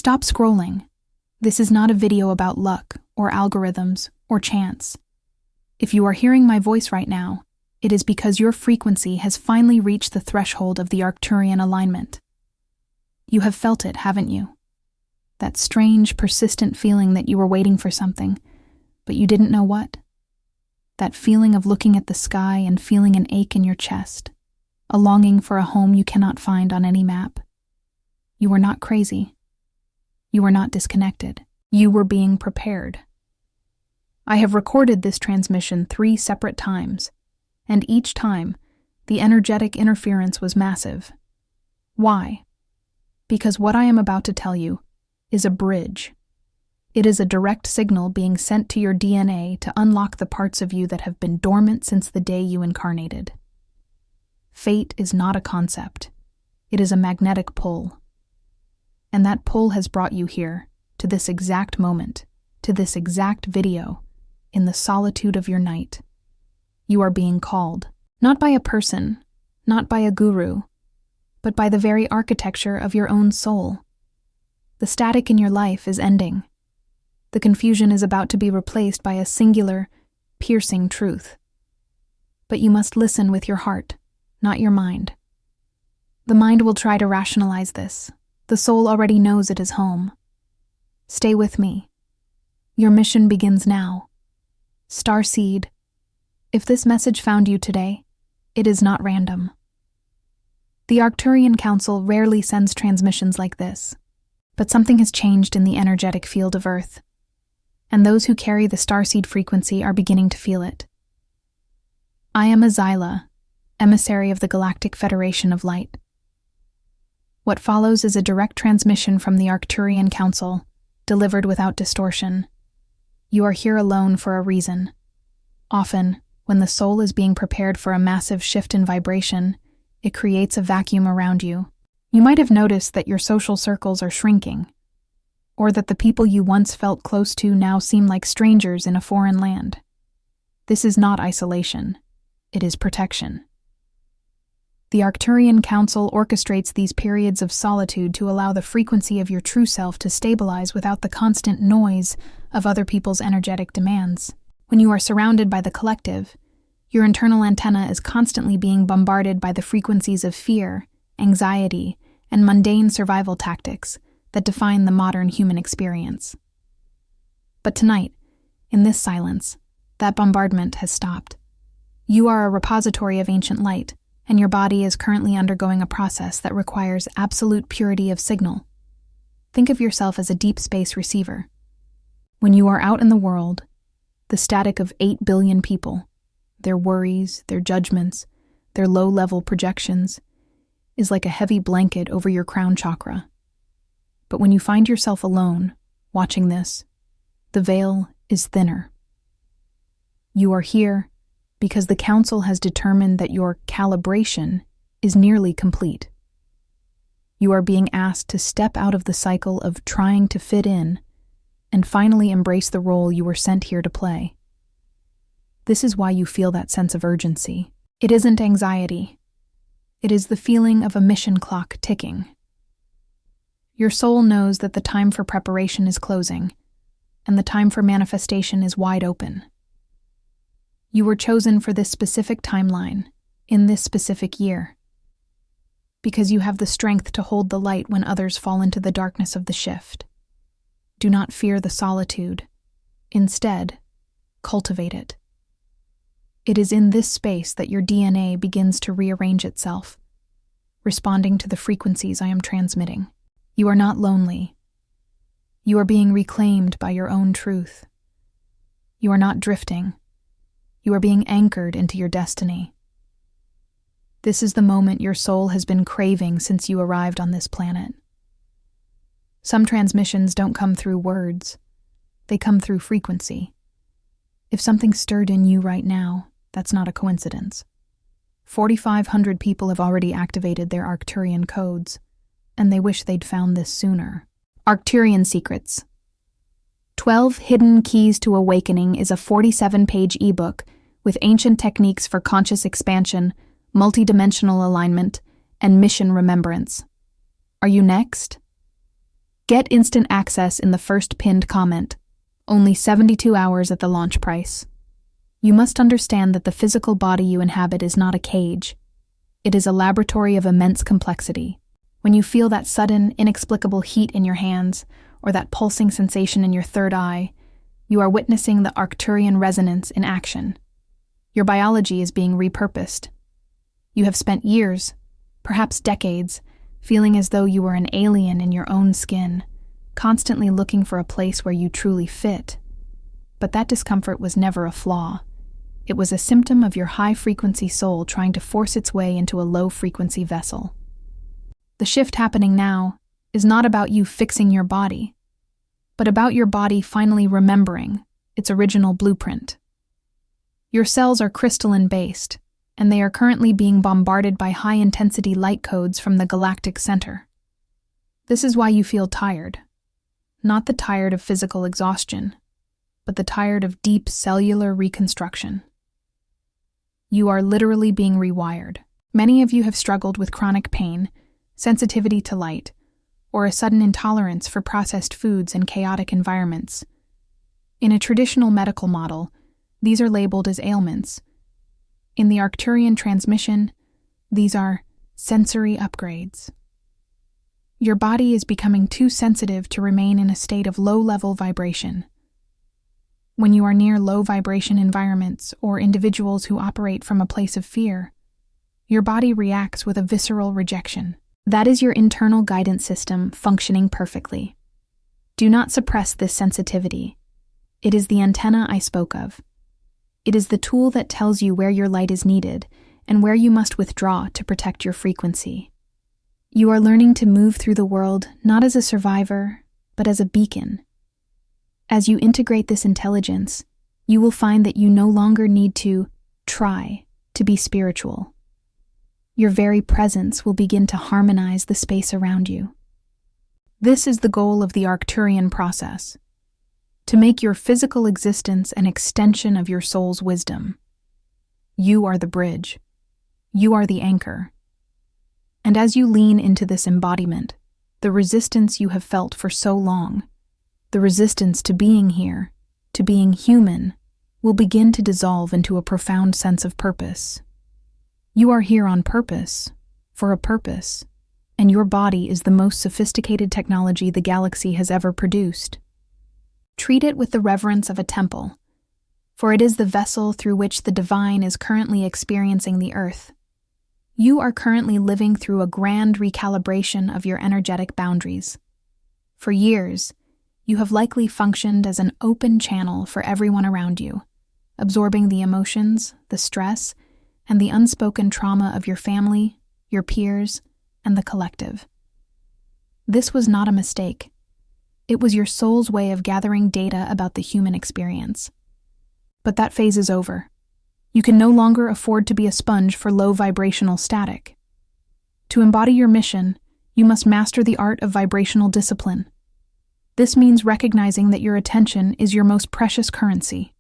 Stop scrolling. This is not a video about luck or algorithms or chance. If you are hearing my voice right now, it is because your frequency has finally reached the threshold of the Arcturian alignment. You have felt it, haven't you? That strange, persistent feeling that you were waiting for something, but you didn't know what. That feeling of looking at the sky and feeling an ache in your chest, a longing for a home you cannot find on any map. You were not crazy. You were not disconnected. You were being prepared. I have recorded this transmission 3 separate times, and each time, the energetic interference was massive. Why? Because what I am about to tell you is a bridge. It is a direct signal being sent to your DNA to unlock the parts of you that have been dormant since the day you incarnated. Fate is not a concept. It is a magnetic pull. And that pull has brought you here, to this exact moment, to this exact video, in the solitude of your night. You are being called, not by a person, not by a guru, but by the very architecture of your own soul. The static in your life is ending. The confusion is about to be replaced by a singular, piercing truth. But you must listen with your heart, not your mind. The mind will try to rationalize this. The soul already knows it is home. Stay with me. Your mission begins now. Starseed, if this message found you today, it is not random. The Arcturian Council rarely sends transmissions like this, but something has changed in the energetic field of Earth, and those who carry the Starseed frequency are beginning to feel it. I am Azila, emissary of the Galactic Federation of Light. What follows is a direct transmission from the Arcturian Council, delivered without distortion. You are here alone for a reason. Often, when the soul is being prepared for a massive shift in vibration, it creates a vacuum around you. You might have noticed that your social circles are shrinking, or that the people you once felt close to now seem like strangers in a foreign land. This is not isolation. It is protection. The Arcturian Council orchestrates these periods of solitude to allow the frequency of your true self to stabilize without the constant noise of other people's energetic demands. When you are surrounded by the collective, your internal antenna is constantly being bombarded by the frequencies of fear, anxiety, and mundane survival tactics that define the modern human experience. But tonight, in this silence, that bombardment has stopped. You are a repository of ancient light, and your body is currently undergoing a process that requires absolute purity of signal. Think of yourself as a deep space receiver. When you are out in the world, the static of 8 billion people, their worries, their judgments, their low-level projections, is like a heavy blanket over your crown chakra. But when you find yourself alone, watching this, the veil is thinner. You are here because the Council has determined that your calibration is nearly complete. You are being asked to step out of the cycle of trying to fit in and finally embrace the role you were sent here to play. This is why you feel that sense of urgency. It isn't anxiety. It is the feeling of a mission clock ticking. Your soul knows that the time for preparation is closing, and the time for manifestation is wide open. You were chosen for this specific timeline, in this specific year, because you have the strength to hold the light when others fall into the darkness of the shift. Do not fear the solitude. Instead, cultivate it. It is in this space that your DNA begins to rearrange itself, responding to the frequencies I am transmitting. You are not lonely. You are being reclaimed by your own truth. You are not drifting. You are being anchored into your destiny. This is the moment your soul has been craving since you arrived on this planet. Some transmissions don't come through words. They come through frequency. If something stirred in you right now, that's not a coincidence. 4,500 people have already activated their Arcturian codes, and they wish they'd found this sooner. Arcturian Secrets. 12 Hidden Keys to Awakening is a 47-page ebook with ancient techniques for conscious expansion, multidimensional alignment, and mission remembrance. Are you next? Get instant access in the first pinned comment. Only 72 hours at the launch price. You must understand that the physical body you inhabit is not a cage. It is a laboratory of immense complexity. When you feel that sudden, inexplicable heat in your hands, or that pulsing sensation in your third eye, you are witnessing the Arcturian resonance in action. Your biology is being repurposed. You have spent years, perhaps decades, feeling as though you were an alien in your own skin, constantly looking for a place where you truly fit. But that discomfort was never a flaw. It was a symptom of your high-frequency soul trying to force its way into a low-frequency vessel. The shift happening now is not about you fixing your body, but about your body finally remembering its original blueprint. Your cells are crystalline-based, and they are currently being bombarded by high-intensity light codes from the galactic center. This is why you feel tired. Not the tired of physical exhaustion, but the tired of deep cellular reconstruction. You are literally being rewired. Many of you have struggled with chronic pain, sensitivity to light, or a sudden intolerance for processed foods and chaotic environments. In a traditional medical model, these are labeled as ailments. In the Arcturian transmission, these are sensory upgrades. Your body is becoming too sensitive to remain in a state of low-level vibration. When you are near low-vibration environments or individuals who operate from a place of fear, your body reacts with a visceral rejection. That is your internal guidance system functioning perfectly. Do not suppress this sensitivity. It is the antenna I spoke of. It is the tool that tells you where your light is needed and where you must withdraw to protect your frequency. You are learning to move through the world not as a survivor, but as a beacon. As you integrate this intelligence, you will find that you no longer need to try to be spiritual. Your very presence will begin to harmonize the space around you. This is the goal of the Arcturian process, to make your physical existence an extension of your soul's wisdom. You are the bridge. You are the anchor. And as you lean into this embodiment, the resistance you have felt for so long, the resistance to being here, to being human, will begin to dissolve into a profound sense of purpose. You are here on purpose, for a purpose, and your body is the most sophisticated technology the galaxy has ever produced. Treat it with the reverence of a temple, for it is the vessel through which the divine is currently experiencing the earth. You are currently living through a grand recalibration of your energetic boundaries. For years, you have likely functioned as an open channel for everyone around you, absorbing the emotions, the stress, and the unspoken trauma of your family, your peers, and the collective. This was not a mistake. It was your soul's way of gathering data about the human experience. But that phase is over. You can no longer afford to be a sponge for low vibrational static. To embody your mission, you must master the art of vibrational discipline. This means recognizing that your attention is your most precious currency.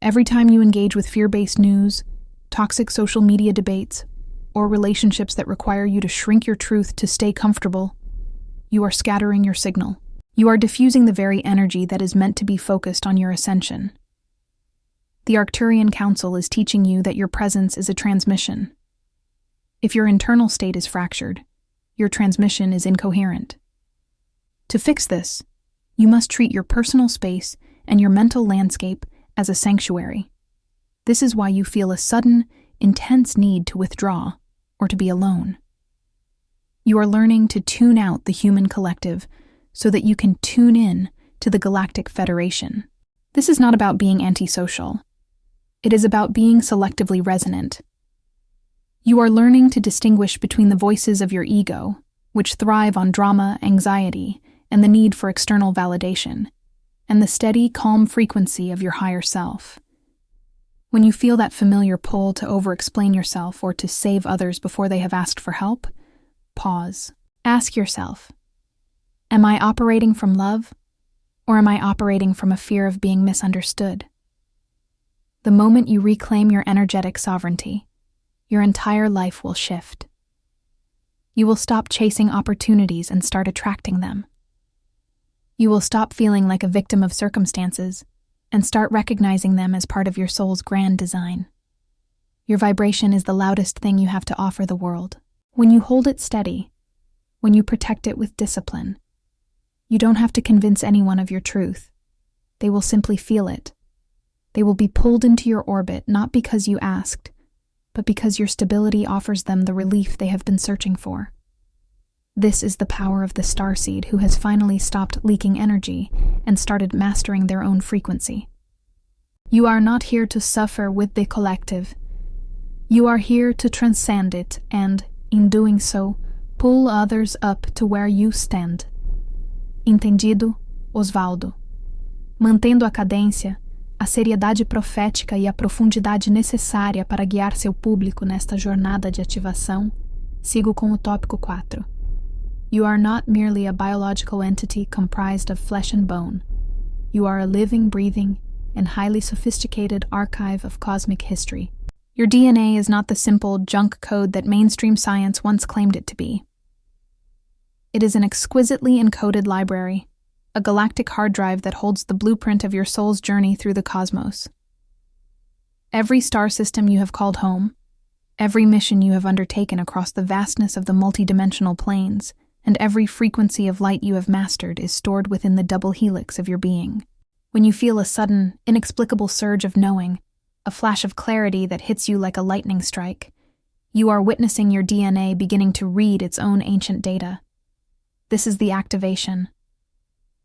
Every time you engage with fear-based news, toxic social media debates, or relationships that require you to shrink your truth to stay comfortable, you are scattering your signal. You are diffusing the very energy that is meant to be focused on your ascension. The Arcturian Council is teaching you that your presence is a transmission. If your internal state is fractured, your transmission is incoherent. To fix this, you must treat your personal space and your mental landscape as a sanctuary. This is why you feel a sudden, intense need to withdraw or to be alone. You are learning to tune out the human collective so that you can tune in to the Galactic Federation. This is not about being antisocial. It is about being selectively resonant. You are learning to distinguish between the voices of your ego, which thrive on drama, anxiety, and the need for external validation, and the steady, calm frequency of your higher self. When you feel that familiar pull to over-explain yourself or to save others before they have asked for help, pause. Ask yourself, am I operating from love, or am I operating from a fear of being misunderstood? The moment you reclaim your energetic sovereignty, your entire life will shift. You will stop chasing opportunities and start attracting them. You will stop feeling like a victim of circumstances and start recognizing them as part of your soul's grand design. Your vibration is the loudest thing you have to offer the world. When you hold it steady, when you protect it with discipline, you don't have to convince anyone of your truth. They will simply feel it. They will be pulled into your orbit not because you asked, but because your stability offers them the relief they have been searching for. This is the power of the Starseed who has finally stopped leaking energy and started mastering their own frequency. You are not here to suffer with the collective. You are here to transcend it and, in doing so, pull others up to where you stand. Entendido, Osvaldo? Mantendo a cadência, a seriedade profética e a profundidade necessária para guiar seu público nesta jornada de ativação, sigo com o tópico 4. You are not merely a biological entity comprised of flesh and bone. You are a living, breathing, and highly sophisticated archive of cosmic history. Your DNA is not the simple junk code that mainstream science once claimed it to be. It is an exquisitely encoded library, a galactic hard drive that holds the blueprint of your soul's journey through the cosmos. Every star system you have called home, every mission you have undertaken across the vastness of the multidimensional planes, and every frequency of light you have mastered is stored within the double helix of your being. When you feel a sudden, inexplicable surge of knowing, a flash of clarity that hits you like a lightning strike, you are witnessing your DNA beginning to read its own ancient data. This is the activation.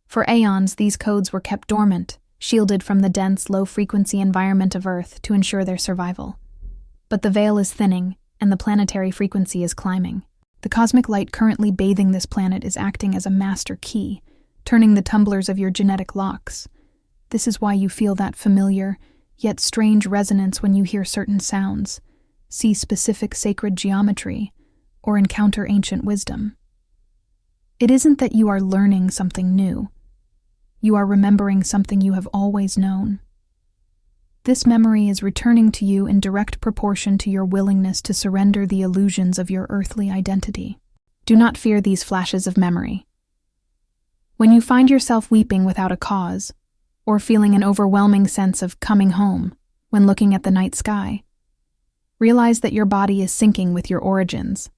For aeons, these codes were kept dormant, shielded from the dense, low-frequency environment of Earth to ensure their survival. But the veil is thinning, and the planetary frequency is climbing. The cosmic light currently bathing this planet is acting as a master key, turning the tumblers of your genetic locks. This is why you feel that familiar, yet strange resonance when you hear certain sounds, see specific sacred geometry, or encounter ancient wisdom. It isn't that you are learning something new. You are remembering something you have always known. This memory is returning to you in direct proportion to your willingness to surrender the illusions of your earthly identity. Do not fear these flashes of memory. When you find yourself weeping without a cause, or feeling an overwhelming sense of coming home when looking at the night sky, realize that your body is syncing with your origins.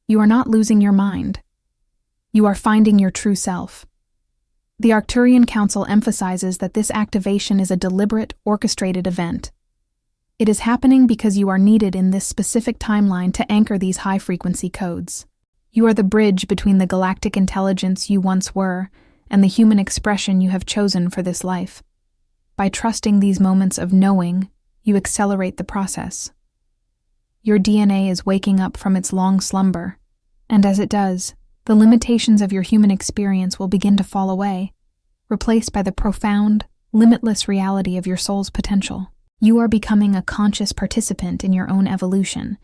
You are not losing your mind. You are finding your true self. The Arcturian Council emphasizes that this activation is a deliberate, orchestrated event. It is happening because you are needed in this specific timeline to anchor these high-frequency codes. You are the bridge between the galactic intelligence you once were and the human expression you have chosen for this life. By trusting these moments of knowing, you accelerate the process. Your DNA is waking up from its long slumber, and as it does, the limitations of your human experience will begin to fall away, replaced by the profound, limitless reality of your soul's potential. You are becoming a conscious participant in your own evolution,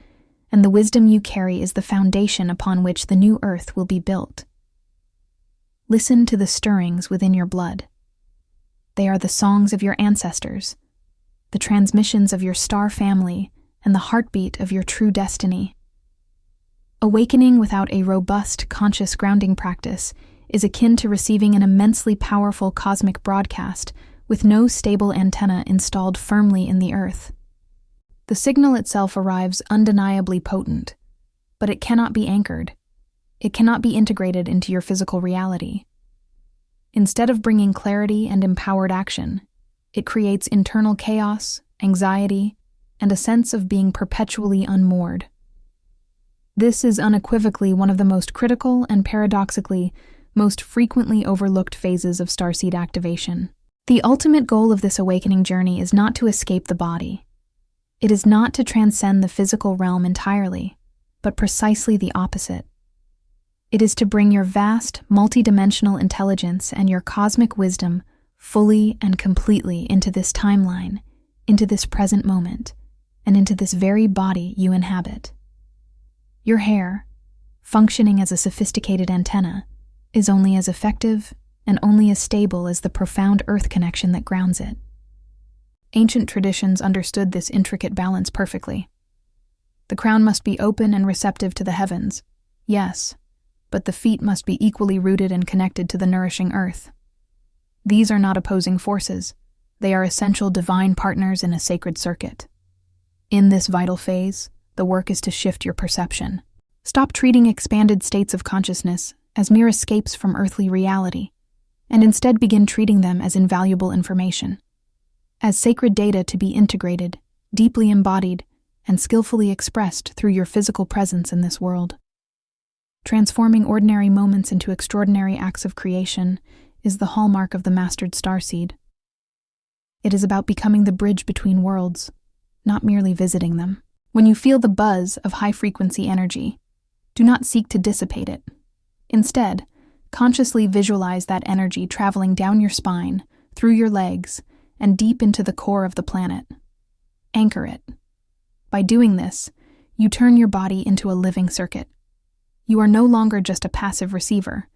and the wisdom you carry is the foundation upon which the new earth will be built. Listen to the stirrings within your blood. They are the songs of your ancestors, the transmissions of your star family, and the heartbeat of your true destiny. Awakening without a robust, conscious grounding practice is akin to receiving an immensely powerful cosmic broadcast with no stable antenna installed firmly in the earth. The signal itself arrives undeniably potent, but it cannot be anchored. It cannot be integrated into your physical reality. Instead of bringing clarity and empowered action, it creates internal chaos, anxiety, and a sense of being perpetually unmoored. This is unequivocally one of the most critical and paradoxically most frequently overlooked phases of Starseed activation. The ultimate goal of this awakening journey is not to escape the body. It is not to transcend the physical realm entirely, but precisely the opposite. It is to bring your vast, multidimensional intelligence and your cosmic wisdom fully and completely into this timeline, into this present moment, and into this very body you inhabit. Your hair, functioning as a sophisticated antenna, is only as effective and only as stable as the profound earth connection that grounds it. Ancient traditions understood this intricate balance perfectly. The crown must be open and receptive to the heavens, yes, but the feet must be equally rooted and connected to the nourishing earth. These are not opposing forces. They are essential divine partners in a sacred circuit. In this vital phase, the work is to shift your perception. Stop treating expanded states of consciousness as mere escapes from earthly reality, and instead begin treating them as invaluable information, as sacred data to be integrated, deeply embodied, and skillfully expressed through your physical presence in this world. Transforming ordinary moments into extraordinary acts of creation is the hallmark of the mastered starseed. It is about becoming the bridge between worlds, not merely visiting them. When you feel the buzz of high-frequency energy, do not seek to dissipate it. Instead, consciously visualize that energy traveling down your spine, through your legs, and deep into the core of the planet. Anchor it. By doing this, you turn your body into a living circuit. You are no longer just a passive receiver.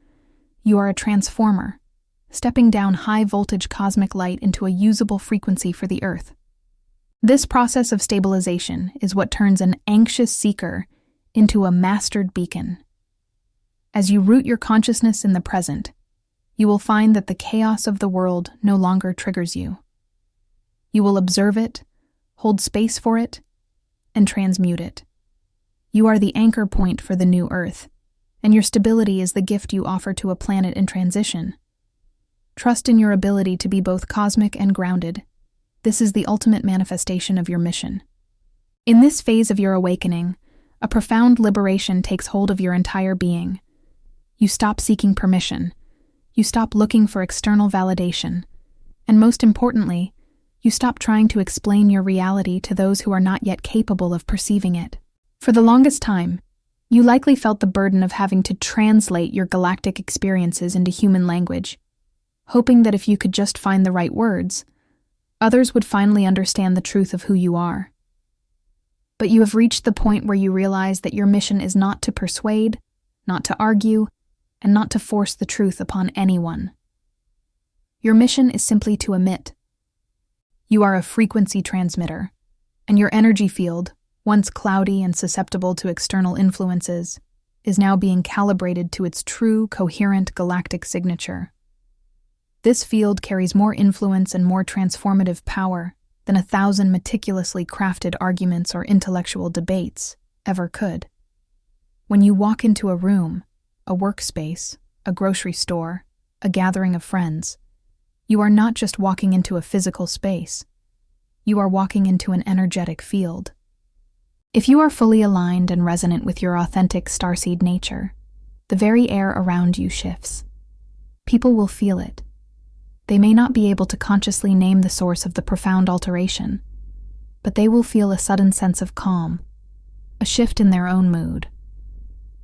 You are a transformer, stepping down high-voltage cosmic light into a usable frequency for the Earth. This process of stabilization is what turns an anxious seeker into a mastered beacon. As you root your consciousness in the present, you will find that the chaos of the world no longer triggers you. You will observe it, hold space for it, and transmute it. You are the anchor point for the new Earth, and your stability is the gift you offer to a planet in transition. Trust in your ability to be both cosmic and grounded. This is the ultimate manifestation of your mission. In this phase of your awakening, a profound liberation takes hold of your entire being. You stop seeking permission. You stop looking for external validation. And most importantly, you stop trying to explain your reality to those who are not yet capable of perceiving it. For the longest time, you likely felt the burden of having to translate your galactic experiences into human language, hoping that if you could just find the right words, others would finally understand the truth of who you are. But you have reached the point where you realize that your mission is not to persuade, not to argue, and not to force the truth upon anyone. Your mission is simply to emit. You are a frequency transmitter, and your energy field, once cloudy and susceptible to external influences, is now being calibrated to its true, coherent galactic signature. This field carries more influence and more transformative power than 1,000 meticulously crafted arguments or intellectual debates ever could. When you walk into a room, a workspace, a grocery store, a gathering of friends, you are not just walking into a physical space. You are walking into an energetic field. If you are fully aligned and resonant with your authentic starseed nature, the very air around you shifts. People will feel it. They may not be able to consciously name the source of the profound alteration, but they will feel a sudden sense of calm, a shift in their own mood,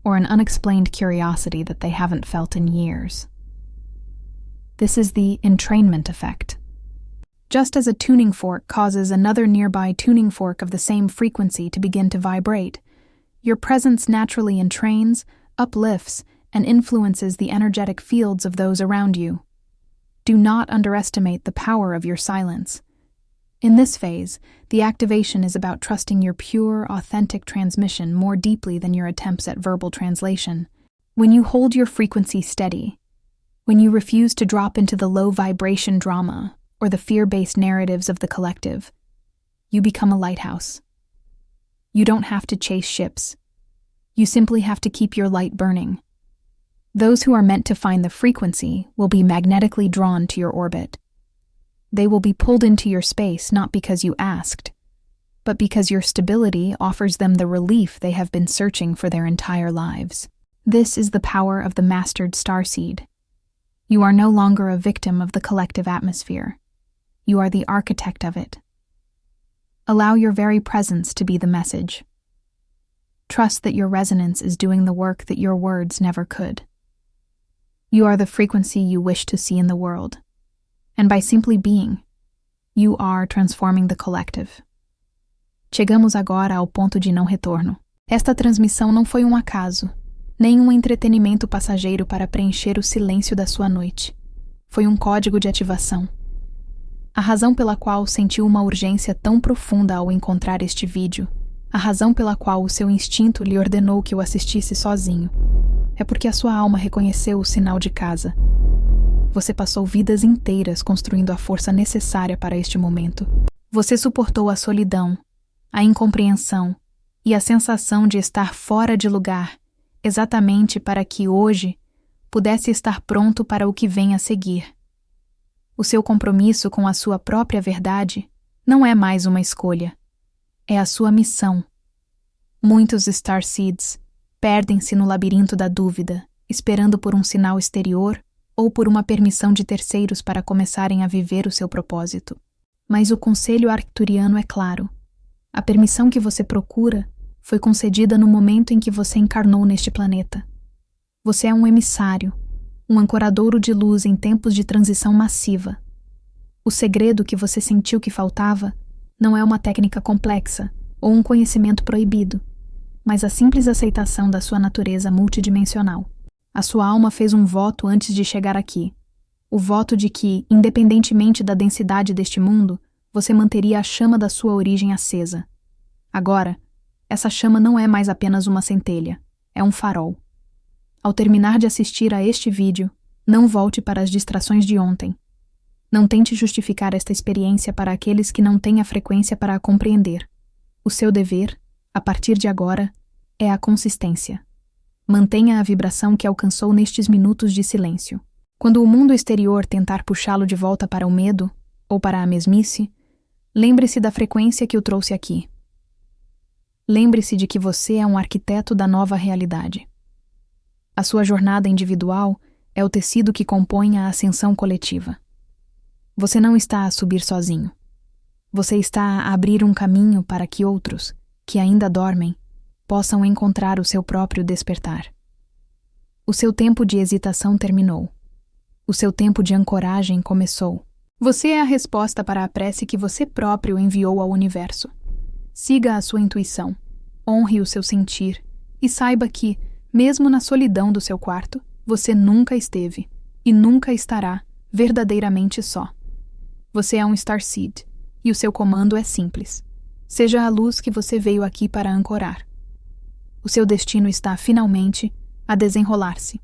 or an unexplained curiosity that they haven't felt in years. This is the entrainment effect. Just as a tuning fork causes another nearby tuning fork of the same frequency to begin to vibrate, your presence naturally entrains, uplifts, and influences the energetic fields of those around you. Do not underestimate the power of your silence. In this phase, the activation is about trusting your pure, authentic transmission more deeply than your attempts at verbal translation. When you hold your frequency steady, when you refuse to drop into the low-vibration drama or the fear-based narratives of the collective, you become a lighthouse. You don't have to chase ships. You simply have to keep your light burning. Those who are meant to find the frequency will be magnetically drawn to your orbit. They will be pulled into your space not because you asked, but because your stability offers them the relief they have been searching for their entire lives. This is the power of the mastered starseed. You are no longer a victim of the collective atmosphere. You are the architect of it. Allow your very presence to be the message. Trust that your resonance is doing the work that your words never could. You are the frequency you wish to see in the world, and by simply being, you are transforming the collective. Chegamos agora ao ponto de não retorno. Esta transmissão não foi um acaso, nem um entretenimento passageiro para preencher o silêncio da sua noite. Foi um código de ativação. A razão pela qual sentiu uma urgência tão profunda ao encontrar este vídeo, a razão pela qual o seu instinto lhe ordenou que o assistisse sozinho, É porque a sua alma reconheceu o sinal de casa. Você passou vidas inteiras construindo a força necessária para este momento. Você suportou a solidão, a incompreensão e a sensação de estar fora de lugar, exatamente para que hoje pudesse estar pronto para o que vem a seguir. O seu compromisso com a sua própria verdade não é mais uma escolha. É a sua missão. Muitos Starseeds perdem-se no labirinto da dúvida, esperando por um sinal exterior ou por uma permissão de terceiros para começarem a viver o seu propósito. Mas o conselho arcturiano é claro. A permissão que você procura foi concedida no momento em que você encarnou neste planeta. Você é um emissário, um ancoradouro de luz em tempos de transição massiva. O segredo que você sentiu que faltava não é uma técnica complexa ou um conhecimento proibido, mas a simples aceitação da sua natureza multidimensional. A sua alma fez um voto antes de chegar aqui. O voto de que, independentemente da densidade deste mundo, você manteria a chama da sua origem acesa. Agora, essa chama não é mais apenas uma centelha, é um farol. Ao terminar de assistir a este vídeo, não volte para as distrações de ontem. Não tente justificar esta experiência para aqueles que não têm a frequência para a compreender. O seu dever, a partir de agora, é a consistência. Mantenha a vibração que alcançou nestes minutos de silêncio. Quando o mundo exterior tentar puxá-lo de volta para o medo ou para a mesmice, lembre-se da frequência que o trouxe aqui. Lembre-se de que você é um arquiteto da nova realidade. A sua jornada individual é o tecido que compõe a ascensão coletiva. Você não está a subir sozinho. Você está a abrir um caminho para que outros, que ainda dormem, possam encontrar o seu próprio despertar. O seu tempo de hesitação terminou. O seu tempo de ancoragem começou. Você é a resposta para a prece que você próprio enviou ao universo. Siga a sua intuição, honre o seu sentir e saiba que, mesmo na solidão do seu quarto, você nunca esteve e nunca estará verdadeiramente só. Você é um Starseed e o seu comando é simples. Seja a luz que você veio aqui para ancorar. O seu destino está, finalmente, a desenrolar-se.